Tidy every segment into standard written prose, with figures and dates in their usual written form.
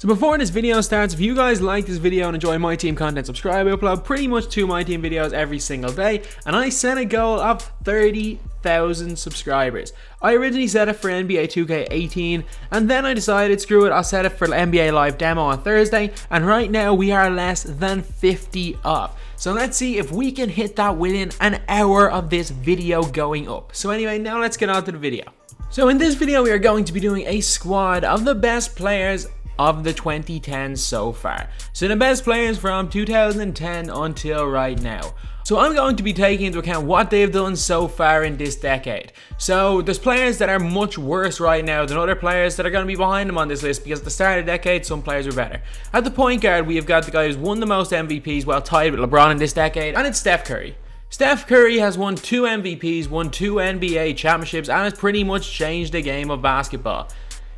So before this video starts, if you guys like this video and enjoy my team content, subscribe. I upload pretty much 2 my team videos every single day, and I set a goal of 30,000 subscribers. I originally set it for NBA 2K18, and then I decided, screw it, I'll set it for NBA Live Demo on Thursday, and right now we are less than 50 off. So let's see if we can hit that within an hour of this video going up. So anyway, now let's get on to the video. So in this video, we are going to be doing a squad of the best players of the 2010s so far. So the best players from 2010 until right now. So I'm going to be taking into account what they've done so far in this decade. So there's players that are much worse right now than other players that are going to be behind them on this list, because at the start of the decade some players were better. At the point guard, we have got the guy who's won the most MVPs, well tied with LeBron in this decade, and it's Steph Curry. Steph Curry has won 2 MVPs, won 2 NBA championships, and has pretty much changed the game of basketball.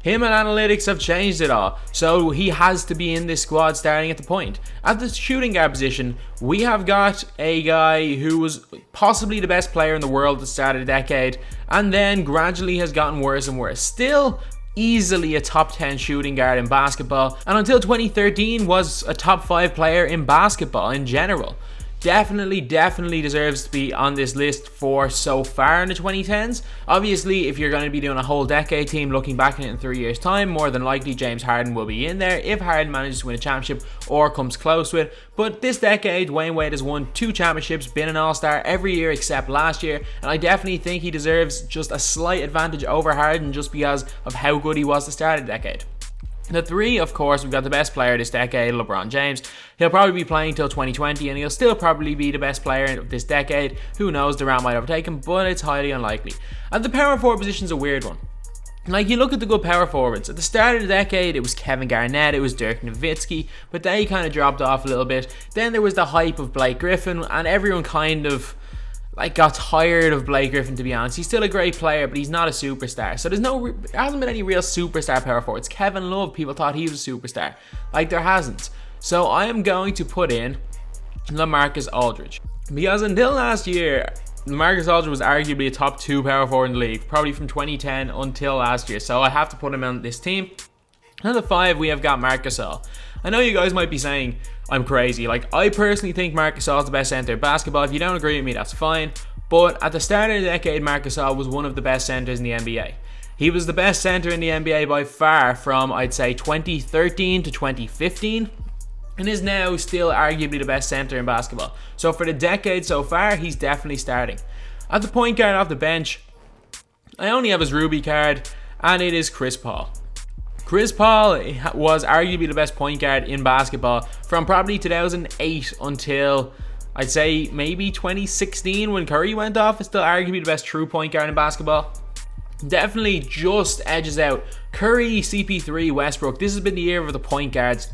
Him and analytics have changed it all, so he has to be in this squad starting at the point. At the shooting guard position, we have got a guy who was possibly the best player in the world at the start of the decade, and then gradually has gotten worse and worse. Still easily a top 10 shooting guard in basketball, and until 2013 was a top 5 player in basketball in general. Definitely deserves to be on this list for so far in the 2010s. Obviously, if you're going to be doing a whole decade team looking back in it in 3 years time, more than likely James Harden will be in there if Harden manages to win a championship or comes close to it. But this decade, Dwyane Wade has won 2 championships, been an all-star every year except last year, and I definitely think he deserves just a slight advantage over Harden just because of how good he was to start the decade. The 3, of course, we've got the best player this decade, LeBron James. He'll probably be playing till 2020, and he'll still probably be the best player of this decade. Who knows, Durant might overtake him, but it's highly unlikely. And the power forward position's a weird one. Like, you look at the good power forwards. At the start of the decade, it was Kevin Garnett, it was Dirk Nowitzki, but they kind of dropped off a little bit. Then there was the hype of Blake Griffin, and everyone kind of got tired of Blake Griffin, to be honest. He's still a great player, but he's not a superstar. So there hasn't been any real superstar power forwards. Kevin Love, people thought he was a superstar. There hasn't. So I am going to put in LaMarcus Aldridge, because until last year, LaMarcus Aldridge was arguably a top 2 power forward in the league, probably from 2010 until last year. So I have to put him on this team. And at the 5, we have got Marc Gasol. I know you guys might be saying I'm crazy. I personally think Marc Gasol is the best center in basketball. If you don't agree with me, that's fine. But at the start of the decade, Marc Gasol was one of the best centers in the NBA. He was the best center in the NBA by far from, I'd say, 2013 to 2015. And is now still arguably the best center in basketball. So for the decade so far, he's definitely starting. At the point guard off the bench, I only have his Ruby card, and it is Chris Paul. Chris Paul was arguably the best point guard in basketball from probably 2008 until, I'd say, maybe 2016 when Curry went off. Is still arguably the best true point guard in basketball. Definitely just edges out Curry, CP3, Westbrook. This has been the year of the point guards,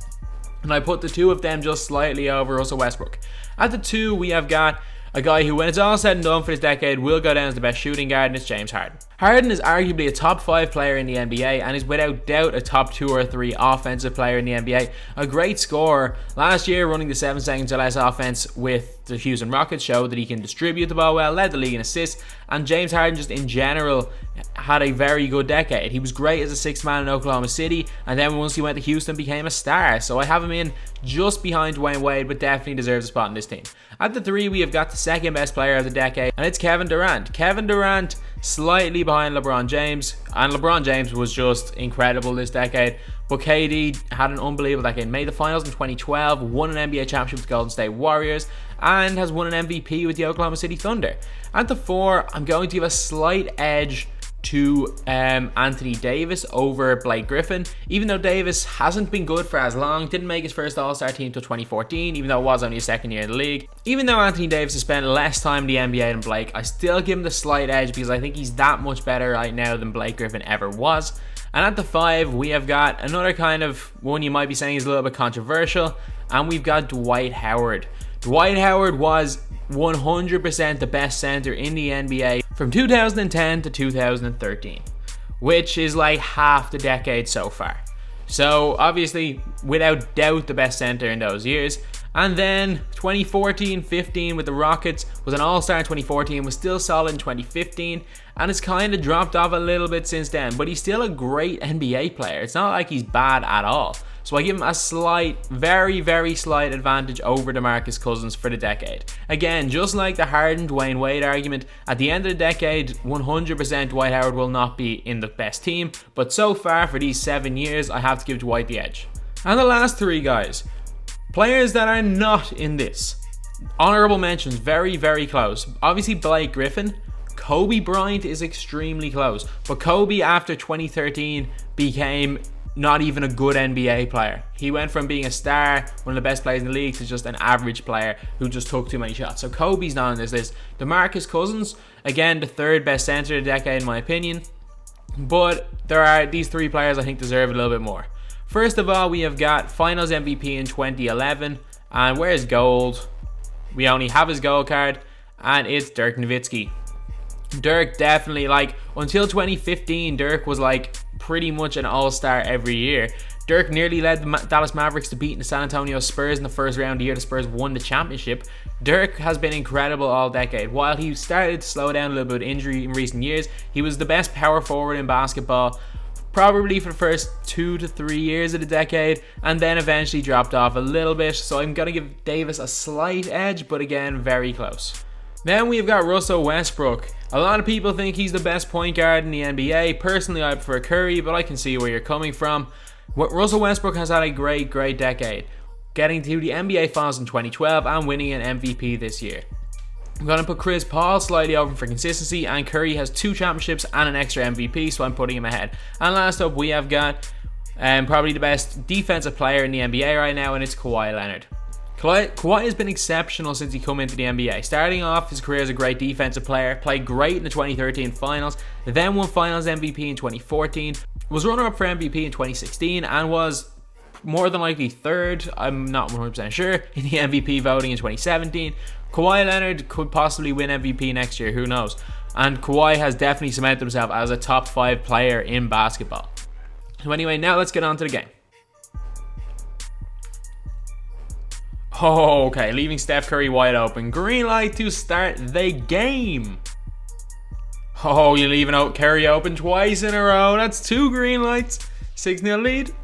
and I put the 2 of them just slightly over Russell Westbrook. At the 2, we have got a guy who, when it's all said and done for this decade, will go down as the best shooting guard, and it's James Harden. Harden is arguably a top 5 player in the NBA and is without doubt a top 2 or 3 offensive player in the NBA. A great scorer. Last year, running the 7 seconds or less offense with the Houston Rockets showed that he can distribute the ball well, led the league in assists, and James Harden just in general had a very good decade. He was great as a 6th man in Oklahoma City, and then once he went to Houston, became a star. So I have him in just behind Dwyane Wade, but definitely deserves a spot in this team. At the 3, we have got the 2nd best player of the decade, and it's Kevin Durant. Kevin Durant, slightly behind LeBron James, and LeBron James was just incredible this decade, but KD had an unbelievable decade. Made the finals in 2012, won an NBA championship with the Golden State Warriors, and has won an MVP with the Oklahoma City Thunder. At the 4, I'm going to give a slight edge to Anthony Davis over Blake Griffin, even though Davis hasn't been good for as long, didn't make his first All-Star team till 2014, even though it was only his 2nd year in the league. Even though Anthony Davis has spent less time in the NBA than Blake, I still give him the slight edge because I think he's that much better right now than Blake Griffin ever was. And at the 5, we have got another kind of one you might be saying is a little bit controversial, and we've got Dwight Howard. Dwight Howard was 100% the best center in the NBA from 2010 to 2013, which is like half the decade so far. So obviously, without doubt, the best center in those years. And then 2014-15 with the Rockets, was an all-star in 2014, was still solid in 2015, and it's kind of dropped off a little bit since then, but he's still a great NBA player. It's not like he's bad at all. So I give him a slight, very, very slight advantage over Demarcus Cousins for the decade. Again, just like the Harden, Dwayne Wade argument, at the end of the decade, 100% Dwight Howard will not be in the best team. But so far, for these 7 years, I have to give Dwight the edge. And the last three guys, players that are not in this. Honorable mentions, very, very close. Obviously, Blake Griffin. Kobe Bryant is extremely close. But Kobe, after 2013, became not even a good NBA player. He went from being a star, one of the best players in the league, to just an average player who just took too many shots. So Kobe's not on this list. Demarcus Cousins, again, the third best center of the decade in my opinion. But there are these three players I think deserve a little bit more. First of all, we have got Finals MVP in 2011. And where's gold? We only have his gold card, and it's Dirk Nowitzki. Dirk definitely, like, until 2015, Dirk was like pretty much an all-star every year. Dirk nearly led the Dallas Mavericks to beating the San Antonio Spurs in the first round the year the Spurs won the championship. Dirk has been incredible all decade. While he started to slow down a little bit with injury in recent years, he was the best power forward in basketball probably for the first 2 to 3 years of the decade, and then eventually dropped off a little bit. So I'm going to give Davis a slight edge, but again, very close. Then we've got Russell Westbrook. A lot of people think he's the best point guard in the NBA. Personally, I prefer Curry, but I can see where you're coming from. Russell Westbrook has had a great decade, getting to the NBA Finals in 2012 and winning an MVP this year. I'm going to put Chris Paul slightly over for consistency, and Curry has 2 championships and an extra MVP, so I'm putting him ahead. And last up, we have got probably the best defensive player in the NBA right now, and it's Kawhi Leonard. Kawhi has been exceptional since he came into the NBA. Starting off his career as a great defensive player, played great in the 2013 finals, then won finals MVP in 2014, was runner-up for MVP in 2016, and was more than likely third, I'm not 100% sure, in the MVP voting in 2017. Kawhi Leonard could possibly win MVP next year, who knows? And Kawhi has definitely cemented himself as a top 5 player in basketball. So anyway, now let's get on to the game. Oh, okay, leaving Steph Curry wide open. Green light to start the game. Oh, you're leaving out Curry open twice in a row. That's 2 green lights. 6-0 lead.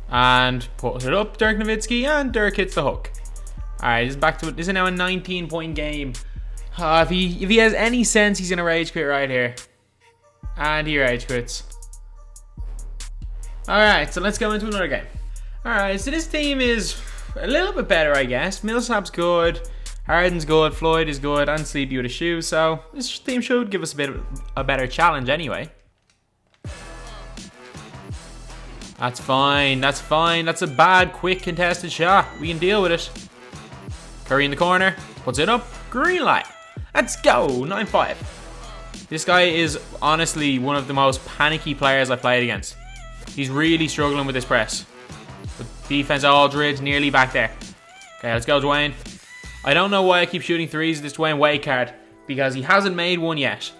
And put it up, Dirk Nowitzki, and Dirk hits the hook. Alright, this is back to it. This is now a 19-point game. If he has any sense, he's gonna rage quit right here. And he rage quits. Alright, so let's go into another game. Alright, so this team is a little bit better, I guess. Millsap's good, Harden's good, Floyd is good, and Sleepy with a shoe. So this team should give us a bit of a better challenge anyway. That's fine, that's fine. That's a bad, quick, contested shot. We can deal with it. Curry in the corner, puts it up, green light. Let's go, 9-5. This guy is honestly one of the most panicky players I've played against. He's really struggling with this press. With defense, Aldridge nearly back there. Okay, let's go, Dwayne. I don't know why I keep shooting threes with this Dwayne Wade card, because he hasn't made one yet.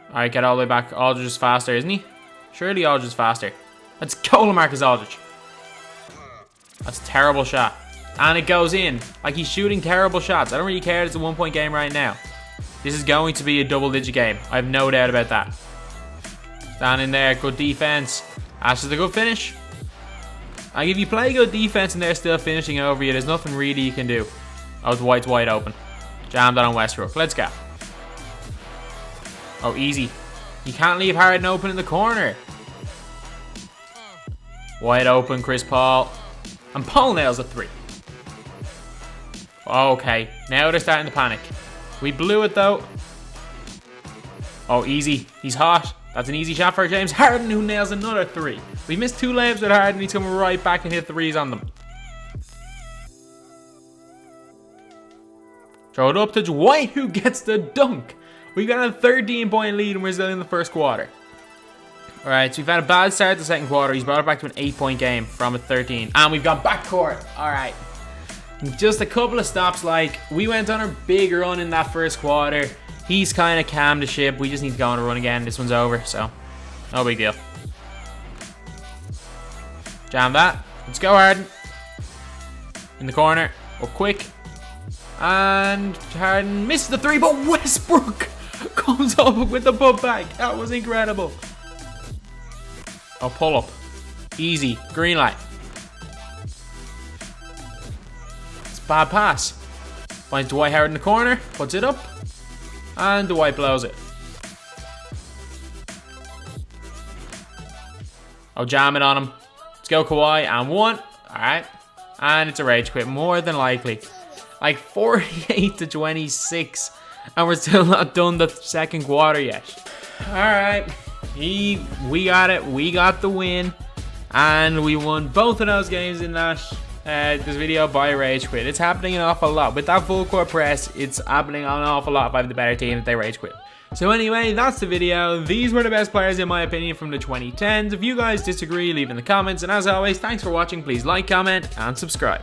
Alright, get all the way back. Aldridge is faster, isn't he? Surely Aldridge is faster. Let's go, lamarcus Aldridge. That's a terrible shot. And it goes in. Like, he's shooting terrible shots. I don't really care. It's a 1-point game right now. This is going to be a double-digit game. I have no doubt about that. Down in there. Good defense. Ash is a good finish. Like, if you play good defense and they're still finishing over you, there's nothing really you can do. Oh, Dwight's wide open. Jam that on Westbrook. Let's go. Oh, easy. You can't leave Harden open in the corner. Wide open, Chris Paul. And Paul nails a 3. Okay, now they're starting to panic. We blew it though. Oh, easy. He's hot. That's an easy shot for James Harden, who nails another 3. We missed 2 layups with Harden. He's coming right back and hit 3s on them. Throw it up to Dwight, who gets the dunk. We've got a 13-point lead and we're still in the first quarter. Alright, so we've had a bad start to the second quarter. He's brought it back to an 8-point game from a 13. And we've got backcourt. Alright. Just a couple of stops. Like, we went on a big run in that first quarter. He's kind of calmed the ship. We just need to go on a run again. This one's over, so no big deal. Jam that. Let's go, Harden. In the corner. Up quick. And Harden misses the 3, but Westbrook comes up with the putback. That was incredible. Oh, pull up. Easy. Green light. It's a bad pass. Finds Dwight Howard in the corner. Puts it up. And Dwight blows it. Oh, jam it on him. Let's go, Kawhi. And one. Alright. And it's a rage quit. More than likely. Like 48 to 26. And we're still not done the second quarter yet. Alright. We got it. We got the win. And we won both of those games in that this video by rage quit. It's happening an awful lot. With that full court press, it's happening an awful lot if I have the better team if they rage quit. So anyway, that's the video. These were the best players in my opinion from the 2010s. If you guys disagree, leave in the comments. And as always, thanks for watching. Please like, comment, and subscribe.